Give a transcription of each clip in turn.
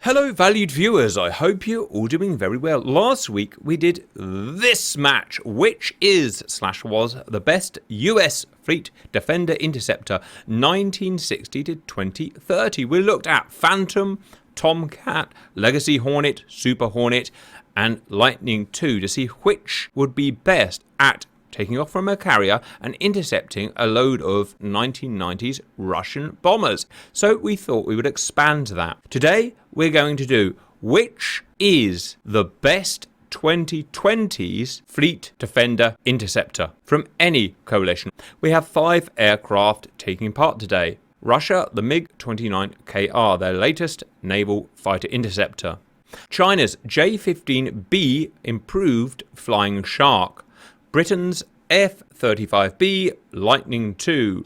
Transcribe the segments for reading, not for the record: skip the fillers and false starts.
Hello valued viewers, I hope you're all doing very well. Last week we did this match, which is/was the best US Fleet Defender Interceptor 1960 to 2030. We looked at Phantom, Tomcat, Legacy Hornet, Super Hornet and Lightning II to see which would be best at taking off from a carrier and intercepting a load of 1990s Russian bombers. So we thought we would expand that. Today we're going to do which is the best 2020's Fleet Defender Interceptor from any coalition. We have 5 aircraft taking part today. Russia, the Mig-29KR, their latest naval fighter interceptor. China's J-15B improved Flying Shark. Britain's F-35B Lightning II,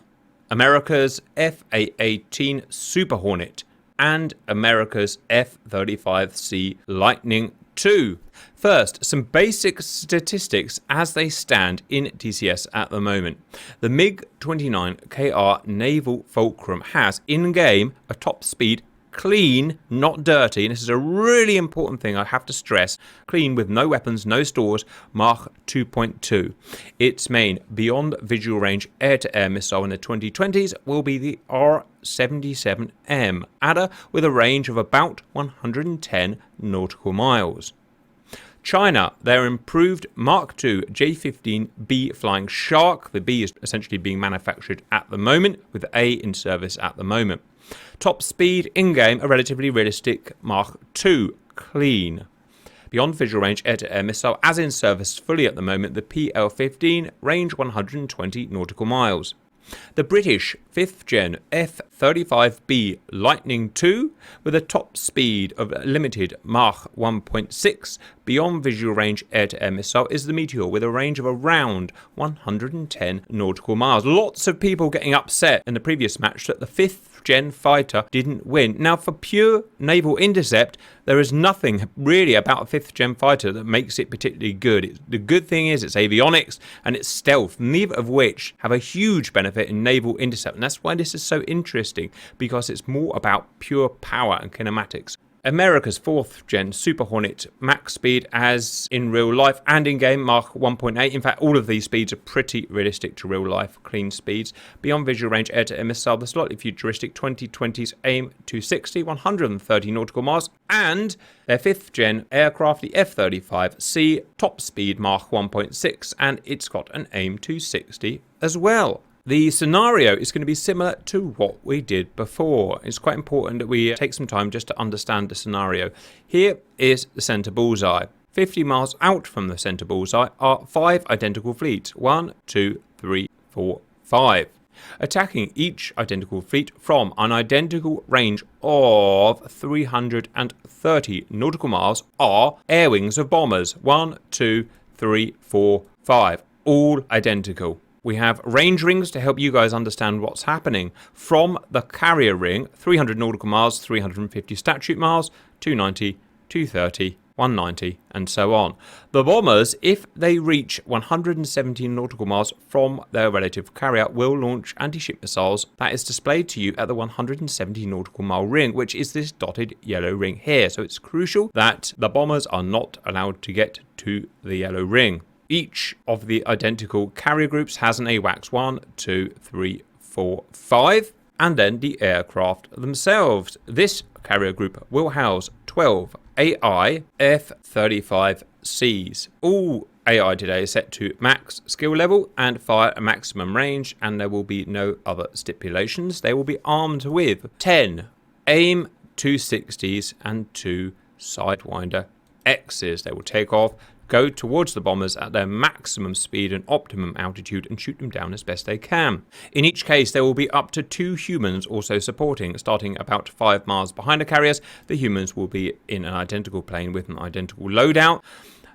America's FA-18 Super Hornet, and America's F-35C Lightning II. First, some basic statistics as they stand in DCS at the moment. The Mig-29KR Naval Fulcrum has in-game a top speed clean, not dirty, and this is a really important thing I have to stress, clean with no weapons, no stores, Mach 2.2. Its main beyond visual range air-to-air missile in the 2020s will be the R-77M Adder with a range of about 110 nautical miles. China, their improved Mark II J-15B Flying Shark. The B is essentially being manufactured at the moment, with A in service at the moment. Top speed in-game, a relatively realistic Mark II clean. Beyond visual range air-to-air missile, as in service fully at the moment, the PL-15, range 120 nautical miles. The British 5th Gen F-35B Lightning II with a top speed of limited Mach 1.6 beyond visual range air-to-air missile is the Meteor with a range of around 110 nautical miles. Lots of people getting upset in the previous match that the 5th Gen fighter didn't win. Now for pure naval intercept, there is nothing really about a 5th Gen fighter that makes it particularly good. The good thing is it's avionics and it's stealth, neither of which have a huge benefit in naval intercept. And that's why this is so interesting, because it's more about pure power and kinematics. America's 4th Gen Super Hornet max speed as in real life and in game Mach 1.8. In fact, all of these speeds are pretty realistic to real life clean speeds. Beyond visual range air-to-air missile, the slightly futuristic 2020's AIM 260, 130 nautical miles, and their 5th Gen aircraft, the F-35C, top speed Mach 1.6, and it's got an AIM 260 as well. The scenario is going to be similar to what we did before. It's quite important that we take some time just to understand the scenario. Here is the centre bullseye. 50 miles out from the centre bullseye are 5 identical fleets. 1, 2, 3, 4, 5. Attacking each identical fleet from an identical range of 330 nautical miles are air wings of bombers. 1, 2, 3, 4, 5. All identical. We have range rings to help you guys understand what's happening. From the carrier ring, 300 nautical miles, 350 statute miles, 290, 230, 190, and so on. The bombers, if they reach 117 nautical miles from their relative carrier, will launch anti-ship missiles that is displayed to you at the 170 nautical mile ring, which is this dotted yellow ring here. So it's crucial that the bombers are not allowed to get to the yellow ring. Each of the identical carrier groups has an AWACS 1, 2, 3, 4, 5, and then the aircraft themselves. This carrier group will house 12 AI F-35Cs. All AI today is set to max skill level and fire a maximum range, and there will be no other stipulations. They will be armed with 10 AIM 260s and 2 Sidewinder X's. They will take off, go towards the bombers at their maximum speed and optimum altitude and shoot them down as best they can. In each case, there will be up to 2 humans also supporting. Starting about 5 miles behind the carriers, the humans will be in an identical plane with an identical loadout.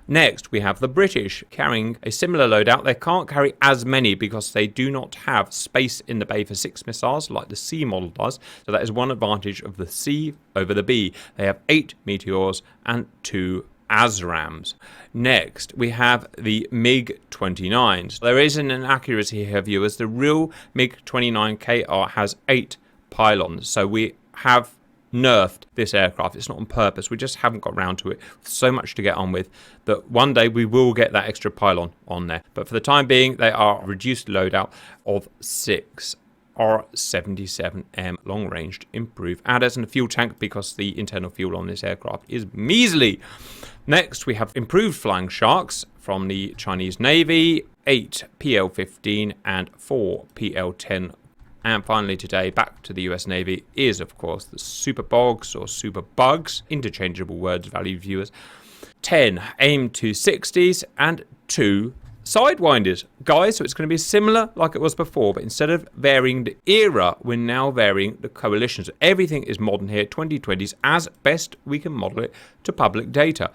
Next, we have the British carrying a similar loadout. They can't carry as many because they do not have space in the bay for 6 missiles like the C model does. So that is one advantage of the C over the B. They have 8 Meteors and 2 ASRAMs. Next, we have the Mig-29s. There is an inaccuracy here, viewers. The real Mig-29KR has 8 pylons. So we have nerfed this aircraft. It's not on purpose. We just haven't got around to it. So much to get on with that one day we will get that extra pylon on there. But for the time being, they are reduced loadout of 6 R77M long-ranged improved adders and a fuel tank because the internal fuel on this aircraft is measly. Next, we have improved flying sharks from the Chinese Navy, 8 PL-15 and 4 PL-10. And finally today, back to the US Navy, is of course the Super Bogs or Super Bugs, interchangeable words, valued viewers. 10 AIM-260s and 2 Sidewinders. Guys, so it's going to be similar like it was before, but instead of varying the era, we're now varying the coalitions. Everything is modern here, 2020s, as best we can model it to public data.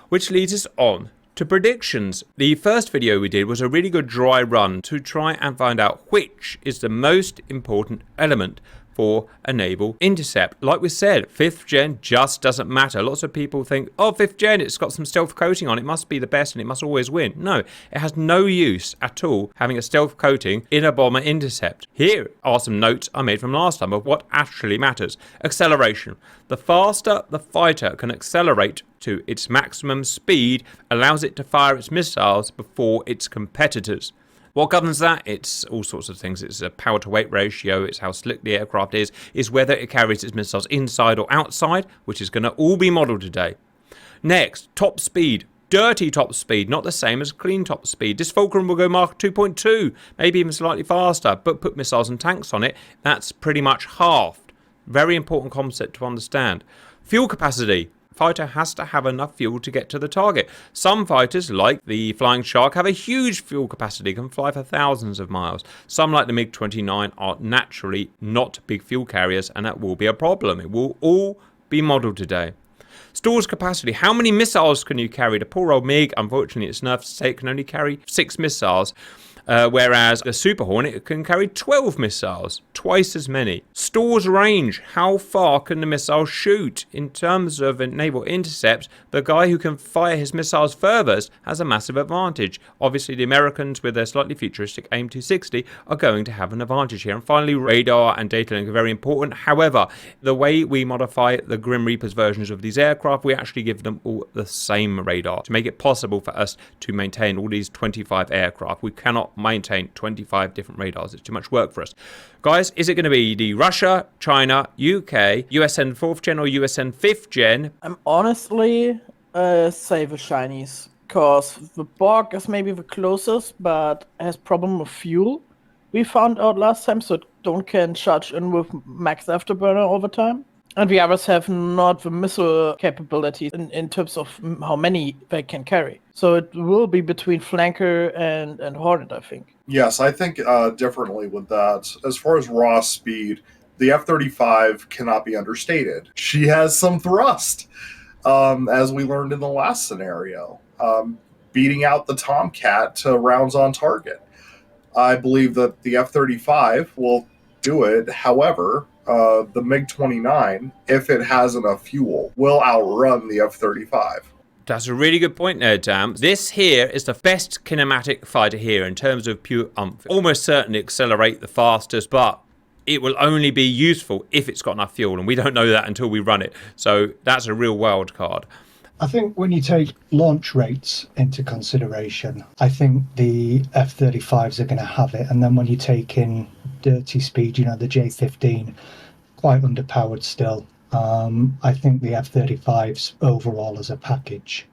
Which leads us on to predictions. The first video we did was a really good dry run to try and find out which is the most important element for a naval intercept. Like we said, 5th gen just doesn't matter. Lots of people think, oh, 5th gen, it's got some stealth coating on it, must be the best and it must always win. No, it has no use at all having a stealth coating in a bomber intercept. Here are some notes I made from last time of what actually matters. Acceleration. The faster the fighter can accelerate to its maximum speed allows it to fire its missiles before its competitors. What governs that? It's all sorts of things. It's a power to weight ratio, it's how slick the aircraft is whether it carries its missiles inside or outside, which is going to all be modelled today. Next, top speed. Dirty top speed, not the same as clean top speed. This Fulcrum will go Mach 2.2, maybe even slightly faster, but put missiles and tanks on it, that's pretty much halved. Very important concept to understand. Fuel capacity. Fighter has to have enough fuel to get to the target. Some fighters, like the Flying Shark, have a huge fuel capacity, can fly for thousands of miles. Some, like the Mig-29, are naturally not big fuel carriers, and that will be a problem. It will all be modelled today. Stores capacity. How many missiles can you carry? The poor old MiG, unfortunately, it's nerfed to say it can only carry 6 missiles. Whereas the Super Hornet can carry 12 missiles, twice as many. Stores range, how far can the missile shoot? In terms of a naval intercept, the guy who can fire his missiles furthest has a massive advantage. Obviously, the Americans with their slightly futuristic AIM-260 are going to have an advantage here. And finally, radar and data link are very important. However, the way we modify the Grim Reapers versions of these aircraft, we actually give them all the same radar to make it possible for us to maintain all these 25 aircraft. We cannot maintain 25 different radars. It's too much work for us. Guys, is it going to be the Russia, China, UK, USN 4th gen or USN 5th gen? I'm honestly say the Chinese, because the Borg is maybe the closest, but has problem with fuel. We found out last time, so don't can charge in with max afterburner all the time. And the others have not the missile capabilities in terms of how many they can carry. So it will be between Flanker and Hornet, I think. Yes, I think differently with that. As far as raw speed, the F-35 cannot be understated. She has some thrust, as we learned in the last scenario, beating out the Tomcat to rounds on target. I believe that the F-35 will do it. However, the MiG-29, if it has enough fuel, will outrun the F-35. That's a really good point there, Dan. This here is the best kinematic fighter here in terms of pure umph. Almost certainly accelerate the fastest, but it will only be useful if it's got enough fuel, and we don't know that until we run it. So that's a real wild card. I think when you take launch rates into consideration, I think the F-35s are going to have it. And then when you take in dirty speed, you know, the J-15, quite underpowered still. I think the F-35s overall as a package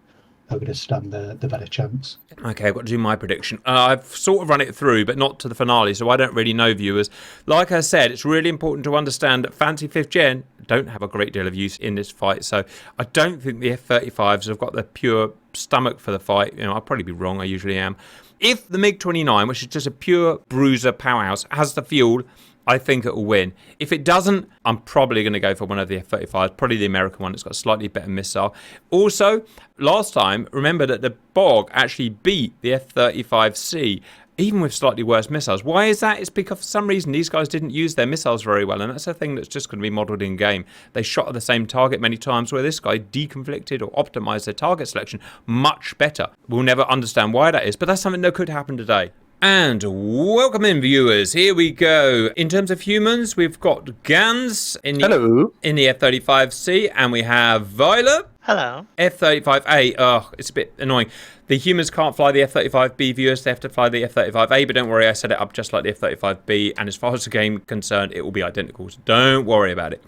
are going to stand the better chance. Okay, I've got to do my prediction. I've sort of run it through, but not to the finale, so I don't really know, viewers. Like I said, it's really important to understand that fancy 5th gen don't have a great deal of use in this fight, so I don't think the F-35s have got the pure stomach for the fight. You know, I'll probably be wrong, I usually am. If the MiG-29, which is just a pure bruiser powerhouse, has the fuel, I think it will win. If it doesn't, I'm probably going to go for one of the F-35s, probably the American one that's got a slightly better missile. Also, last time, remember that the Bog actually beat the F-35C, even with slightly worse missiles. Why is that? It's because for some reason these guys didn't use their missiles very well, and that's a thing that's just going to be modelled in game. They shot at the same target many times, where this guy deconflicted or optimised their target selection much better. We'll never understand why that is, but that's something that could happen today. And welcome in, viewers. Here we go. In terms of humans, we've got Gans in the F-35C, and we have Violet. Hello. F-35A. Oh, it's a bit annoying. The humans can't fly the F-35B, viewers. They have to fly the F-35A, but don't worry, I set it up just like the F-35B, and as far as the game concerned, it will be identical, so don't worry about it.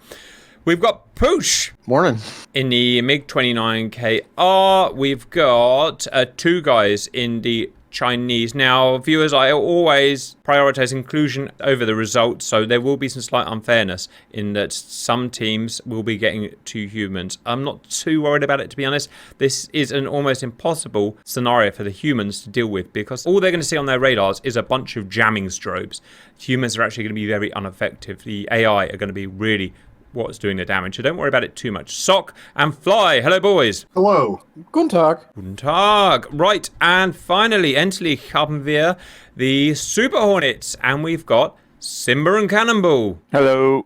We've got Poosh. Morning. In the Mig-29KR, we've got 2 guys in the Chinese. Now, viewers, I always prioritize inclusion over the results, so there will be some slight unfairness in that some teams will be getting 2 humans. I'm not too worried about it, to be honest. This is an almost impossible scenario for the humans to deal with because all they're going to see on their radars is a bunch of jamming strobes. Humans are actually going to be very ineffective. The AI are going to be really what's doing the damage, so don't worry about it too much. Sock and Fly, hello boys. Hello. Guten Tag. Guten Tag. Right, and finally, endlich haben wir the Super Hornets, and we've got Simba and Cannonball. Hello.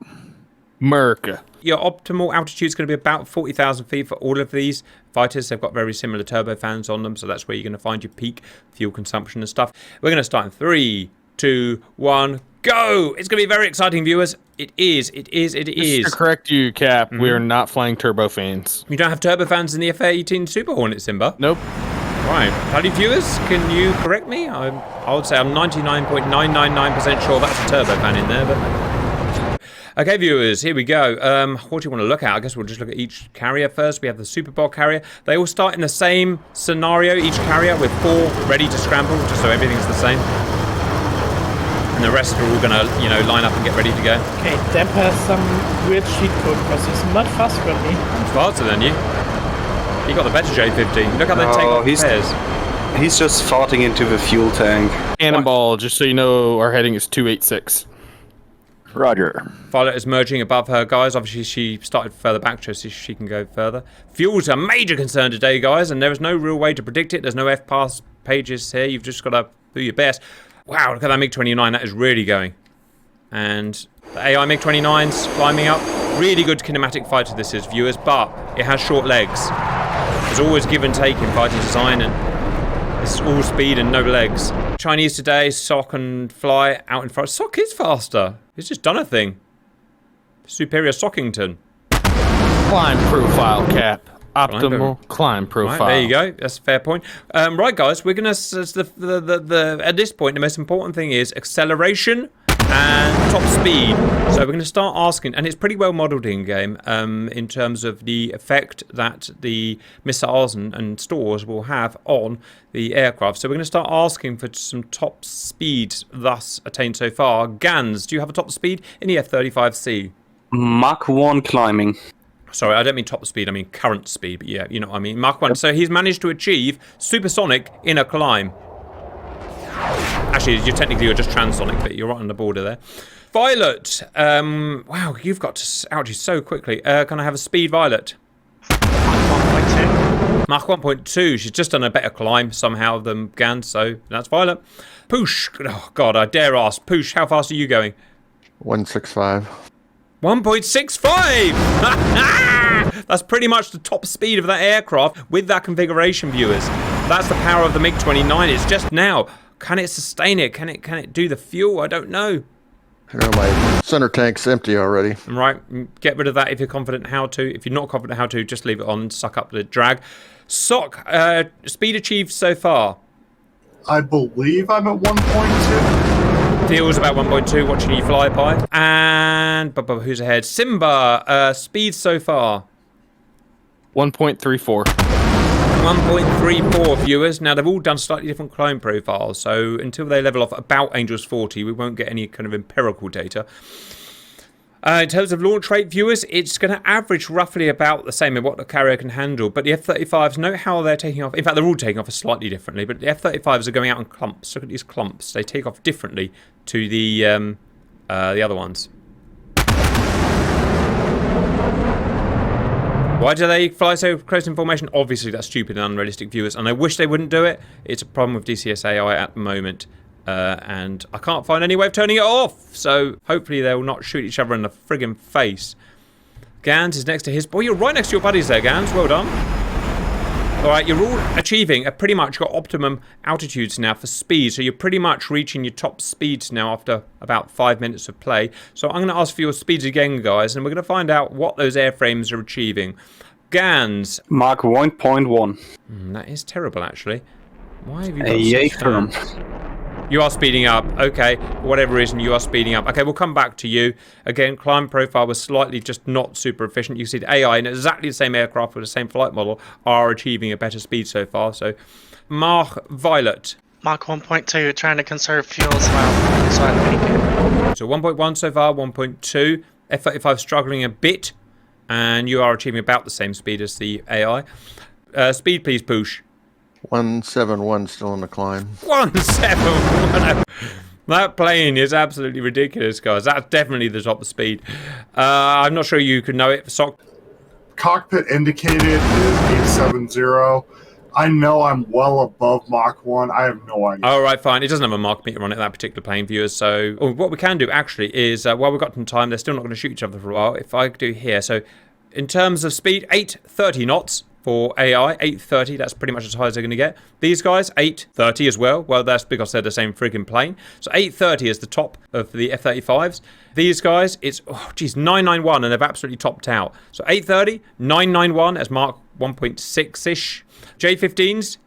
Merca. Your optimal altitude is going to be about 40,000 feet for all of these fighters. They've got very similar turbofans on them, so that's where you're going to find your peak fuel consumption and stuff. We're going to start in 3, 2, 1, go! It's going to be very exciting, viewers. It is. Just to correct you, Cap, we are not flying turbofans. You don't have turbofans in the FA-18 Super Hornet, Simba? Nope. Right. Howdy, viewers. Can you correct me? I would say I'm 99.999% sure that's a turbofan in there, but... Okay, viewers, here we go. What do you want to look at? I guess we'll just look at each carrier first. We have the Super Bowl carrier. They all start in the same scenario, each carrier, with 4 ready to scramble, just so everything's the same. And the rest are all going to, line up and get ready to go. Okay, Demp has some weird cheat code because he's much faster than me. I'm faster than you. You got the better J-15. Look how they take off pairs. He's just farting into the fuel tank. Cannonball, just so you know, our heading is 286. Roger. Violet is merging above her, guys. Obviously, she started further back just so she can go further. Fuel's a major concern today, guys, and there is no real way to predict it. There's no F-pass pages here. You've just got to do your best. Wow, look at that MiG-29. That is really going. And the AI MiG-29's climbing up. Really good kinematic fighter this is, viewers, but it has short legs. There's always give and take in fighter design, and it's all speed and no legs. Chinese today, Sock and Fly out in front. Sock is faster. He's just done a thing. Superior Sockington. Climb profile, Cap. Optimal climb profile. Right, there you go. That's a fair point. Right, guys, we're gonna. At this point, the most important thing is acceleration and top speed. So we're going to start asking, and it's pretty well modelled in game in terms of the effect that the missiles and stores will have on the aircraft. So we're going to start asking for some top speed thus attained so far. Gans, do you have a top speed in the F-35C? Mach 1 climbing. Sorry, I don't mean top speed, I mean current speed, but yeah, you know what I mean. Mach 1. Yep. So he's managed to achieve supersonic in a climb. Actually, you're just transonic, but you're right on the border there. Violet, wow, you've got to out you so quickly. Can I have a speed, Violet? Mach 1.2. She's just done a better climb somehow than Gans, so that's Violet. Poosh, oh God, I dare ask. Poosh, how fast are you going? 165. 1.65! That's pretty much the top speed of that aircraft with that configuration, viewers. That's the power of the MiG-29. It's just now. Can it sustain it? Can it do the fuel? I don't know. My center tank's empty already. Right, get rid of that if you're confident how to. If you're not confident how to, just leave it on and suck up the drag. Sock, speed achieved so far? I believe I'm at 1.2. Feels about 1.2, watching you fly by. And who's ahead? Simba, speed so far? 1.34. 1.34 viewers. Now, they've all done slightly different climb profiles, so until they level off about Angels 40, we won't get any kind of empirical data. In terms of launch rate, viewers, it's going to average roughly about the same as what the carrier can handle, but the F-35s, note how they're taking off. In fact, they're all taking off slightly differently, but the F-35s are going out in clumps. Look at these clumps. They take off differently to the other ones. Why do they fly so close in formation? Obviously, that's stupid and unrealistic, viewers, and I wish they wouldn't do it. It's a problem with DCS AI at the moment, and I can't find any way of turning it off, so hopefully they will not shoot each other in the friggin' face. Gans is next to his... Boy, you're right next to your buddies there, Gans. Well done. All right, you're all achieving pretty much your optimum altitudes now for speed. So you're pretty much reaching your top speeds now after about 5 minutes of play. So I'm going to ask for your speeds again, guys, and we're going to find out what those airframes are achieving. Gans. Mach 1.1. That is terrible, actually. Why have you got Yay such firm. You are speeding up. Okay, for whatever reason, you are speeding up. Okay, we'll come back to you. Again, climb profile was slightly just not super efficient. You see the AI in exactly the same aircraft with the same flight model are achieving a better speed so far. So, Mach Violet. Mach 1.2, trying to conserve fuel as well, so I make it. So 1.1 so far, 1.2. F-35 struggling a bit, and you are achieving about the same speed as the AI. Speed, please, Poosh. 171 still in the climb. 171. That plane is absolutely ridiculous, guys. That's definitely the top of speed. I'm not sure you could know it. Sock. Cockpit indicated is 870. I know I'm well above Mach 1. I have no idea. All right, fine. It doesn't have a mark meter on it, that particular plane, viewers. So what we can do, actually, is while we've got some time, they're still not going to shoot each other for a while. If I do here, so in terms of speed, 830 knots. For AI, 830, that's pretty much as high as they're going to get. These guys, 830 as well. Well, that's because they're the same friggin' plane. So 830 is the top of the F-35s. These guys, it's, 991, and they've absolutely topped out. So 830, 991, as Mach 1.6-ish. J-15s,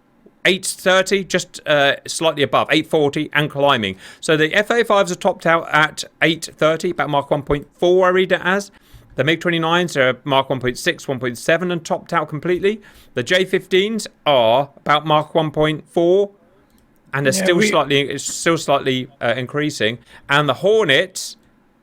830, just slightly above, 840, and climbing. So the F-35s are topped out at 830, about Mach 1.4, I read it as. The Mig-29s are Mach 1.6, 1.7 and topped out completely. The J-15s are about Mach 1.4 and they're still slightly increasing. And the Hornets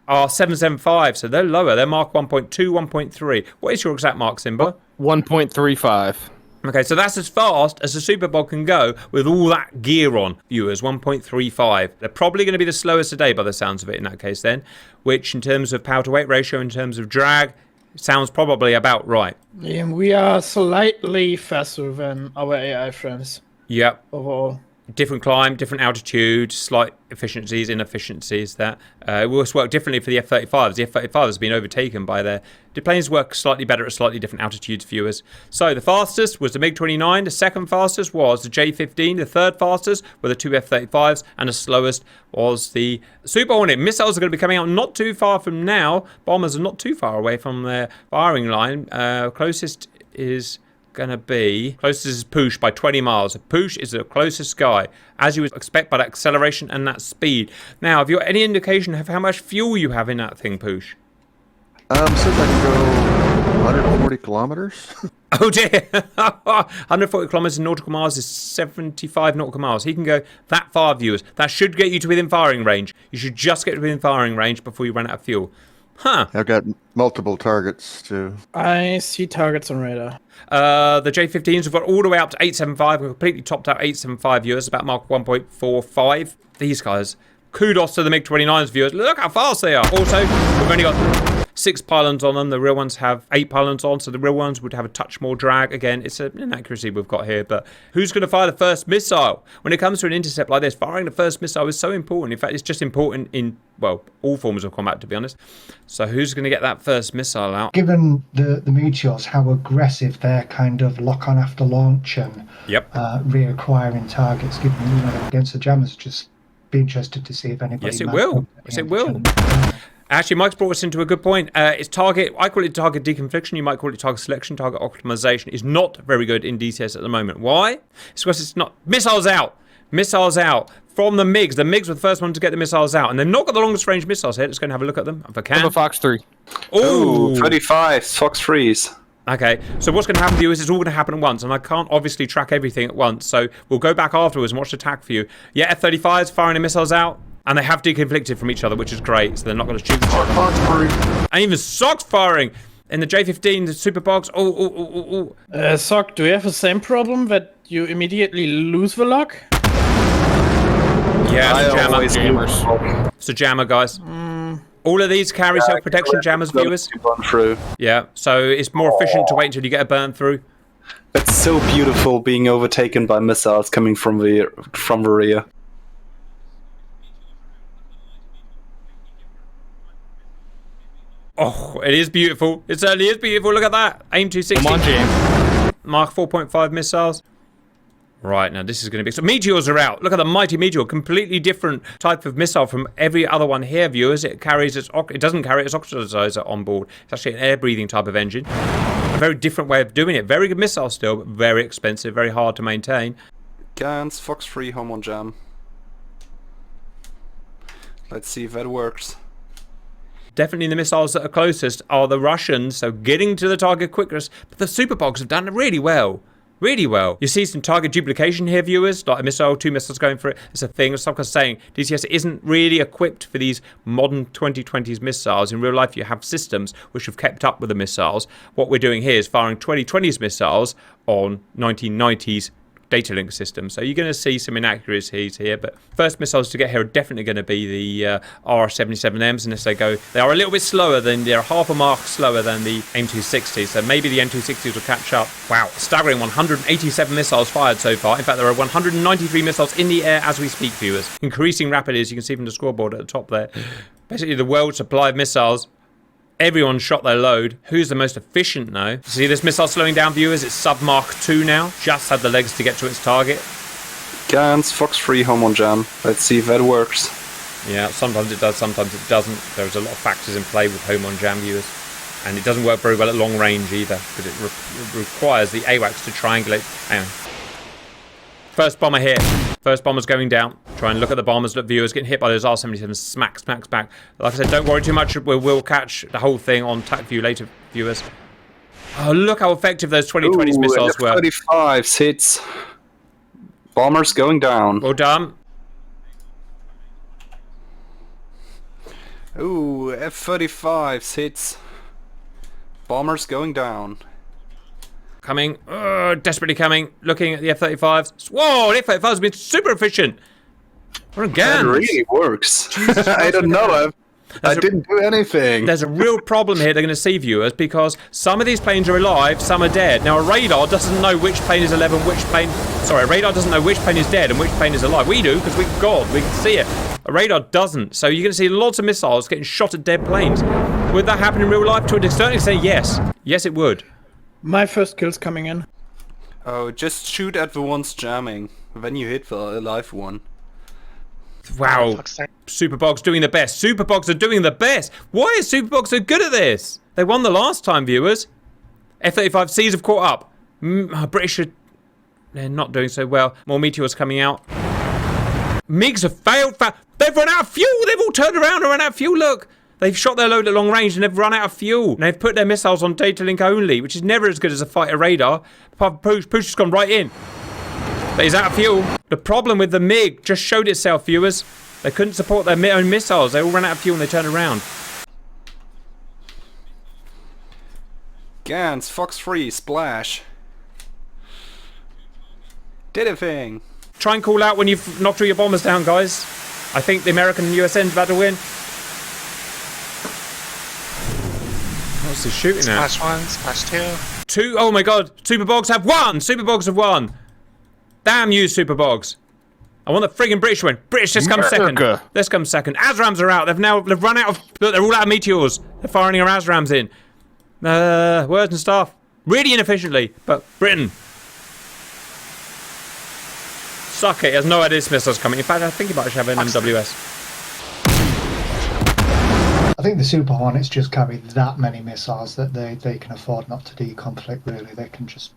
are 775, so they're lower. They're Mach 1.2, 1.3. What is your exact mark, Simba? 1.35. Okay, so that's as fast as a Superbog can go with all that gear on, viewers, 1.35. They're probably going to be the slowest today by the sounds of it in that case then, which in terms of power to weight ratio, in terms of drag, sounds probably about right. Yeah, we are slightly faster than our AI friends. Yep. Overall. Different climb, different altitude, slight efficiencies, inefficiencies. That it will work differently for the F-35s. The F-35 has been overtaken by the planes work slightly better at slightly different altitudes, viewers. So the fastest was the MiG-29, the second fastest was the J-15, the third fastest were the two F-35s, and the slowest was the Super Hornet. Missiles are going to be coming out not too far from now. Bombers are not too far away from their firing line. Closest is Poosh by 20 miles. Poosh is the closest guy, as you would expect by that acceleration and that speed. Now, have you got any indication of how much fuel you have in that thing, Poosh? Says I can go 140 kilometers. Oh dear! 140 kilometers in nautical miles is 75 nautical miles. He can go that far, viewers. That should get you to within firing range. You should just get to within firing range before you run out of fuel. Huh. I've got multiple targets too. I see targets on radar. The J-15s have got all the way up to 875. We're completely topped out 875 viewers, about Mach 1.45. These guys, kudos to the MiG-29s viewers. Look how fast they are. Also, we've only got 6 pylons on them. The real ones have 8 pylons on, so the real ones would have a touch more drag. Again, it's an inaccuracy we've got here, but who's going to fire the first missile? When it comes to an intercept like this, firing the first missile is so important. In fact, it's just important in, well, all forms of combat, to be honest. So who's going to get that first missile out? Given the Meteors, how aggressive they're kind of lock on after launch and reacquiring targets, given against the jammers, just be interested to see if anybody. Yes, it will. Yes, it will. Actually, Mike's brought us into a good point. It's target, I call it target deconfliction, you might call it target selection, target optimization is not very good in DCS at the moment. Why? It's because it's not. Missiles out! Missiles out from the MiGs. The MiGs were the first one to get the missiles out, and they've not got the longest range missiles here. Let's go and have a look at them if I can. Fox 3. Ooh, 35, Fox 3s. Okay, so what's going to happen to you is it's all going to happen at once, and I can't obviously track everything at once, so we'll go back afterwards and watch the attack for you. Yeah, F-35s firing the missiles out, and they have deconflicted from each other, which is great, so they're not going to shoot each other. And even Sock's firing in the J-15, the Super Box. Sock, do you have the same problem that you immediately lose the lock? Yeah, it's a jammer. Jammers. It's a jammer, guys. All of these carry self-protection jammers, viewers. Through. Yeah, so it's more efficient to wait until you get a burn through. It's so beautiful being overtaken by missiles coming from the rear. Oh, it is beautiful. It certainly is beautiful. Look at that. Aim 260. Come on, James. Mark 4.5 missiles. Right, now this is going to be... So Meteors are out. Look at the mighty Meteor. Completely different type of missile from every other one here, viewers. It carries its... It doesn't carry its oxidizer on board. It's actually an air-breathing type of engine. A very different way of doing it. Very good missile still, but very expensive, very hard to maintain. Gans, Fox 3, home on jam. Let's see if that works. Definitely the missiles that are closest are the Russians, so getting to the target quickest. But the Superbogs have done it really well. Really well. You see some target duplication here, viewers, like a missile, 2 missiles going for it. It's a thing. As I'm saying, DCS isn't really equipped for these modern 2020s missiles. In real life, you have systems which have kept up with the missiles. What we're doing here is firing 2020s missiles on 1990s data link system. So you're going to see some inaccuracies here, but first missiles to get here are definitely going to be the R-77Ms, and as they are a little bit slower they're half a mark slower than the M260s, so maybe the M260s will catch up. Wow, staggering 187 missiles fired so far. In fact, there are 193 missiles in the air as we speak, viewers. Increasing rapidly, as you can see from the scoreboard at the top there. Basically, the world supply of missiles. Everyone shot their load. Who's the most efficient now? See this missile slowing down, viewers? It's sub Mark 2 now. Just had the legs to get to its target. Gans, Fox 3, home on jam. Let's see if that works. Yeah, sometimes it does, sometimes it doesn't. There's a lot of factors in play with home on jam, viewers. And it doesn't work very well at long range either, because it requires the AWACS to triangulate. Hang on. First bomber here. First bomber's going down. Try and look at the bombers. Look, viewers getting hit by those R-77s. Smack, smack, smack. Like I said, don't worry too much. We'll catch the whole thing on TAC View later, viewers. Oh, look how effective those 2020s missiles were. F-35s hits. Bombers going down. Well done. Ooh, F-35s hits. Bombers going down. Coming, desperately coming, looking at the F-35s. Whoa, the F-35s have been super efficient. What a gun. That really works. I don't know. I didn't do anything. There's a real problem here they're going to see, viewers, because some of these planes are alive, some are dead. Now, a radar doesn't know which plane is alive and which plane... Sorry, a radar doesn't know which plane is dead and which plane is alive. We do, because we can see it. A radar doesn't. So you're going to see lots of missiles getting shot at dead planes. Would that happen in real life? To an extent, say yes. Yes, it would. My first kill's coming in. Oh, just shoot at the ones jamming. Then you hit the live one. Wow. Superbogs doing the best. Superbogs are doing the best. Why is Superbogs so good at this? They won the last time, viewers. F-35Cs have caught up. British are... They're not doing so well. More meteors coming out. MiGs have failed. They've run out of fuel. They've all turned around and run out of fuel. Look. They've shot their load at long range and they've run out of fuel. And they've put their missiles on data link only, which is never as good as a fighter radar. Pooch has gone right in. But he's out of fuel. The problem with the MiG just showed itself, viewers. They couldn't support their own missiles. They all ran out of fuel and they turned around. Gans, Fox 3, splash. Did a thing. Try and call out when you've knocked all your bombers down, guys. I think the American and USN's about to win. What's he shooting at? Splash 1, splash 2. 2. Oh my god. Superbogs have won. Superbogs have won. Damn you, Superbogs. I want the friggin' British win. British, just come second. Let's come second. ASRAMs are out. They've run out of... Look, they're all out of meteors. They're firing our ASRAMs in. Words and stuff. Really inefficiently. But Britain. Suck it. He has no idea this missile's coming. In fact, I think he might actually have an MWS. I think the Super Hornets just carry that many missiles that they can afford not to deconflict, really. They can just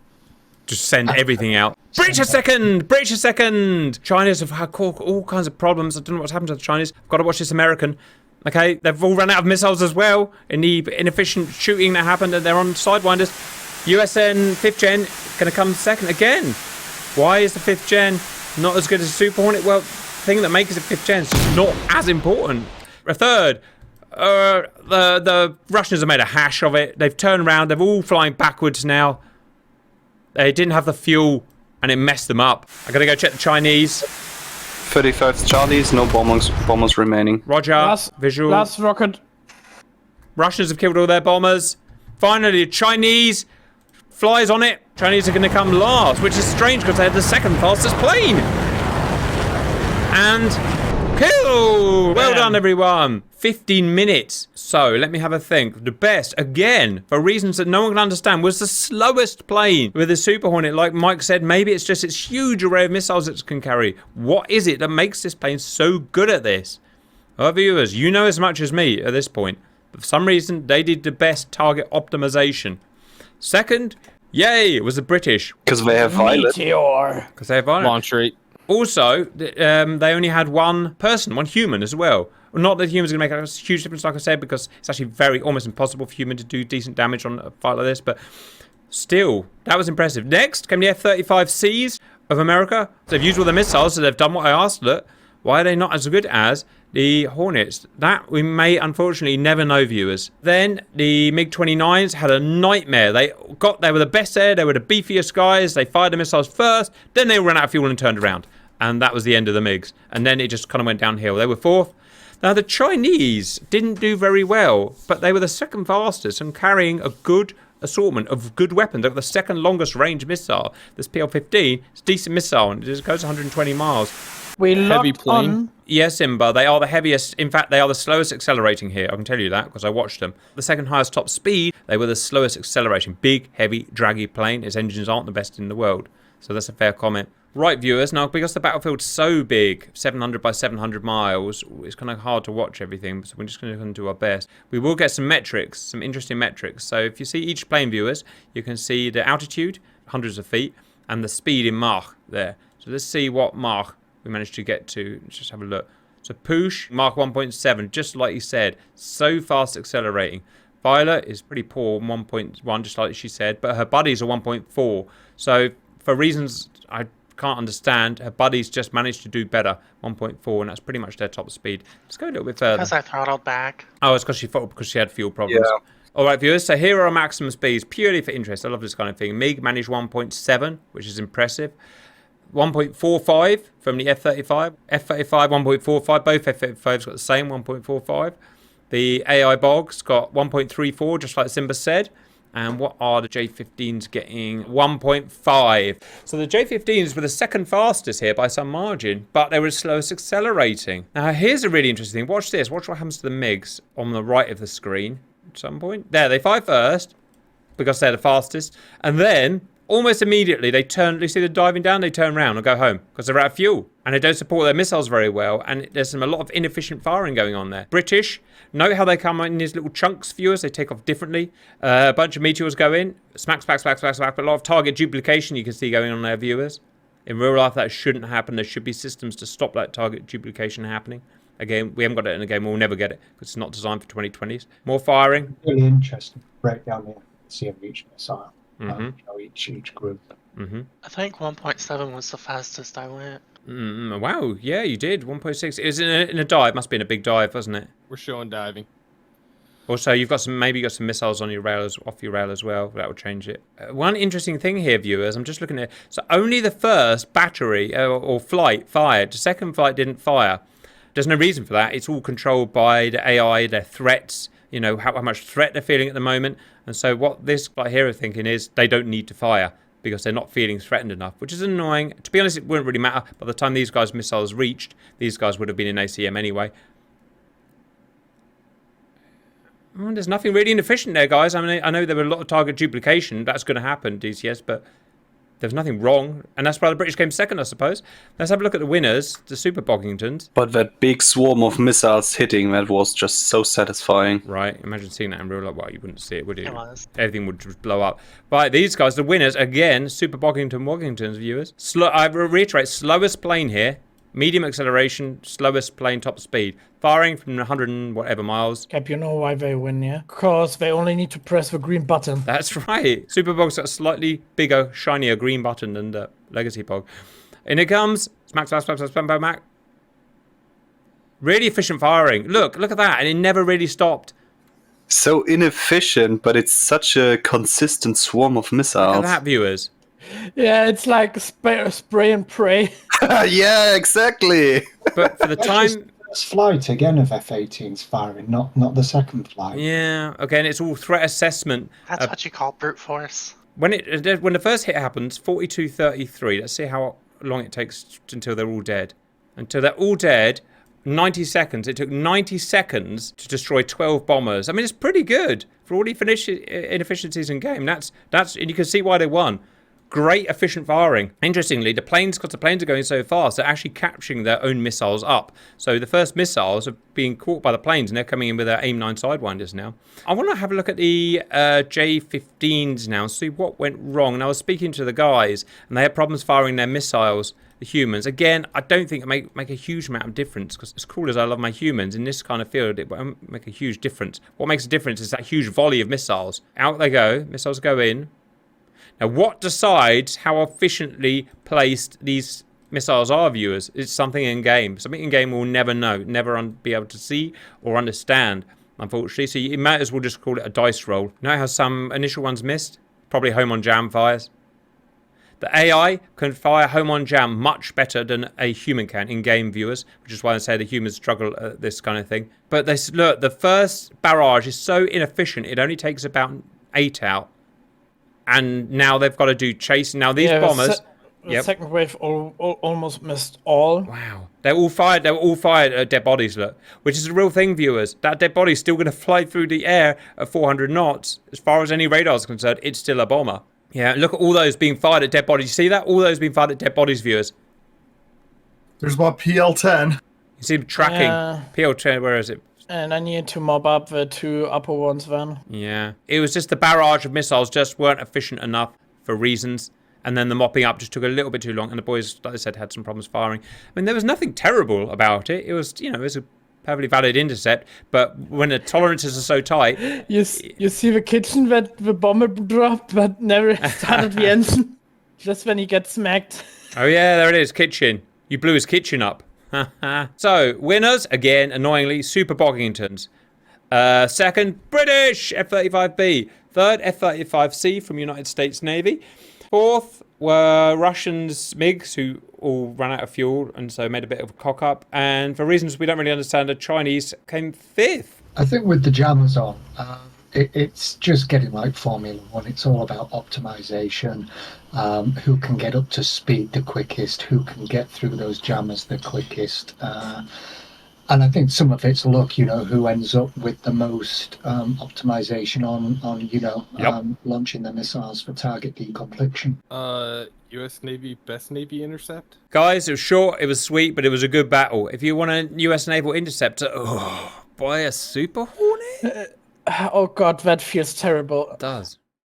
send everything out. British are second! British are second! China's have had all kinds of problems. I don't know what's happened to the Chinese. I've got to watch this American. Okay, they've all run out of missiles as well in the inefficient shooting that happened, and they're on Sidewinders. USN 5th gen going to come second again. Why is the 5th gen not as good as Super Hornet? Well, the thing that makes it 5th gen is just not as important. A third. The Russians have made a hash of it. They've turned around. They're all flying backwards now. They didn't have the fuel, and it messed them up. I gotta go check the Chinese. 35 Charlies, no bombers remaining. Roger. Visual. Last rocket. Russians have killed all their bombers. Finally, the Chinese flies on it. Chinese are gonna come last, which is strange because they had the second fastest plane. And Kill! Well done, everyone. 15 minutes. So, let me have a think. The best, again, for reasons that no one can understand, was the slowest plane with the Super Hornet. Like Mike said, maybe it's just its huge array of missiles it can carry. What is it that makes this plane so good at this? Our viewers, you know as much as me at this point. But for some reason, they did the best target optimization. Second, yay, it was the British. Because they have Violet. Meteor. Because they have Violet. Launch rate. Also, they only had one person, one human as well. Not that humans are going to make a huge difference, like I said, because it's actually almost impossible for human to do decent damage on a fight like this. But still, that was impressive. Next came the F-35Cs of America. They've used all their missiles, so they've done what I asked. Look, why are they not as good as the Hornets? That we may unfortunately never know, viewers. Then the Mig-29s had a nightmare. They were the best there. They were the beefiest guys. They fired the missiles first. Then they ran out of fuel and turned around. And that was the end of the MiGs. And then it just kind of went downhill. They were fourth. Now, the Chinese didn't do very well, but they were the second fastest and carrying a good assortment of good weapons. They were the second longest range missile. This PL-15 is a decent missile, and it just goes 120 miles. We Heavy locked plane. on. Yes, Simba, they are the heaviest. In fact, they are the slowest accelerating here. I can tell you that because I watched them. The second highest top speed, they were the slowest acceleration. Big, heavy, draggy plane. Its engines aren't the best in the world. So that's a fair comment. Right, viewers, now because the battlefield's so big, 700 by 700 miles, it's kind of hard to watch everything, so we're just going to do our best. We will get some metrics, some interesting metrics. So if you see each plane, viewers, you can see the altitude, hundreds of feet, and the speed in Mach there. So let's see what Mach we managed to get to. Let's just have a look. So Push, Mach 1.7, just like you said, so fast accelerating. Violet is pretty poor, 1.1, just like she said, but her buddies are 1.4. So for reasons I can't understand, her buddies just managed to do better, 1.4, and that's pretty much their top speed. Let's go a little bit further. Because I throttled back. Oh, it's because she had fuel problems. Yeah. All right, viewers, so here are our maximum speeds, purely for interest. I love this kind of thing. MiG managed 1.7, which is impressive. 1.45 from the F-35. F-35, 1.45. Both F-35s got the same, 1.45. The AI Bog's got 1.34, just like Simba said. And what are the J-15s getting? 1.5. So the J-15s were the second fastest here by some margin, but they were the slowest accelerating. Now, here's a really interesting thing. Watch this. Watch what happens to the MiGs on the right of the screen at some point. There, they fire first because they're the fastest. And then, almost immediately, they turn. You see them diving down? They turn around and go home because they're out of fuel. And they don't support their missiles very well. And there's a lot of inefficient firing going on there. British. Note how they come in these little chunks, viewers. They take off differently. A bunch of meteors go in. Smack, smack, smack, smack, smack. But a lot of target duplication you can see going on there, viewers. In real life, that shouldn't happen. There should be systems to stop that target duplication happening. Again, we haven't got it in the game. We'll never get it because it's not designed for 2020s. More firing. Really interesting to break down the CM each missile. Mhm. Each group. I think 1.7 was the fastest I went. Wow, yeah, you did. 1.6. It was in a dive. Must be in a big dive, wasn't it? We're showing diving. Also, you've got some missiles on your rail, off your rail as well. That will change it. One interesting thing here, viewers. I'm just looking at. So only the first battery or flight fired. The second flight didn't fire. There's no reason for that. It's all controlled by the AI, their threats. You know how much threat they're feeling at the moment. And so what this guy here is thinking is they don't need to fire because they're not feeling threatened enough, which is annoying. To be honest, it wouldn't really matter. By the time these guys' missiles reached, these guys would have been in ACM anyway. There's nothing really inefficient there, guys. I mean, I know there were a lot of target duplication. That's going to happen, DCS, but there's nothing wrong. And that's why the British came second, I suppose. Let's have a look at the winners, the Super Boggingtons. But that big swarm of missiles hitting, that was just so satisfying. Right, imagine seeing that in real life. Well, you wouldn't see it, would you? It was. Everything would just blow up. Right, these guys, the winners, again, Super Boggingtons, viewers. I reiterate, slowest plane here. Medium acceleration, slowest plane top speed. Firing from 100 and whatever miles. Cap, you know why they win, yeah? Because they only need to press the green button. That's right. Super Bog's got a slightly bigger, shinier green button than the Legacy Bog. In it comes. Smack, smack, smack, smack, smack, smack, smack. Really efficient firing. Look at that. And it never really stopped. So inefficient, but it's such a consistent swarm of missiles. Look at that, viewers. Yeah, it's like spray and pray. Yeah, exactly. But for the time... First flight again of F-18's firing, not the second flight. Yeah, again, it's all threat assessment. That's what you call brute force. When the first hit happens, 42:33. Let's see how long it takes until they're all dead. Until they're all dead, 90 seconds. It took 90 seconds to destroy 12 bombers. I mean, it's pretty good for all the inefficiencies in game. That's and you can see why they won. Great efficient firing. Interestingly, the planes, because the planes are going so fast, they're actually capturing their own missiles up. So the first missiles are being caught by the planes, and they're coming in with their AIM-9 Sidewinders now. I want to have a look at the J-15s now, see what went wrong. And I was speaking to the guys, and they had problems firing their missiles, the humans. Again, I don't think it make a huge amount of difference, because as cool as I love my humans, in this kind of field, it won't make a huge difference. What makes a difference is that huge volley of missiles. Out they go. Missiles go in. Now, what decides how efficiently placed these missiles are, viewers? It's something in game. Something in game we'll never know, never be able to see or understand, unfortunately. So you might as well just call it a dice roll. You know how some initial ones missed? Probably home on jam fires. The AI can fire home on jam much better than a human can in game, viewers, which is why I say the humans struggle at this kind of thing. But look, the first barrage is so inefficient, it only takes about 8 out. And now they've got to do chasing. Now these bombers... The second wave almost missed all. Wow. They were all fired at dead bodies, look. Which is a real thing, viewers. That dead body's still going to fly through the air at 400 knots. As far as any radar is concerned, it's still a bomber. Yeah, look at all those being fired at dead bodies. You see that? All those being fired at dead bodies, viewers. There's my PL-10. You see them tracking. PL-10, where is it? And I need to mob up the 2 upper ones then. Yeah. It was just the barrage of missiles just weren't efficient enough for reasons. And then the mopping up just took a little bit too long. And the boys, like I said, had some problems firing. I mean, there was nothing terrible about it. It was, it was a perfectly valid intercept. But when the tolerances are so tight... You see the kitchen that the bomber dropped, but never started the engine. Just when he gets smacked. Oh, yeah, there it is. Kitchen. You blew his kitchen up. So, winners, again, annoyingly, Super Boggingtons. Second, British F-35B. Third, F-35C from United States Navy. Fourth were Russians MiGs, who all ran out of fuel and so made a bit of a cock-up. And for reasons we don't really understand, the Chinese came fifth. I think with the jammers on, it's just getting like Formula One. It's all about optimization. Who can get up to speed the quickest, who can get through those jammers the quickest. And I think some of it's luck, who ends up with the most optimization on launching the missiles for target deconfliction. U.S. Navy best Navy intercept? Guys, it was short, it was sweet, but it was a good battle. If you want a U.S. Naval Interceptor, buy a Super Hornet? Oh god, that feels terrible. It does.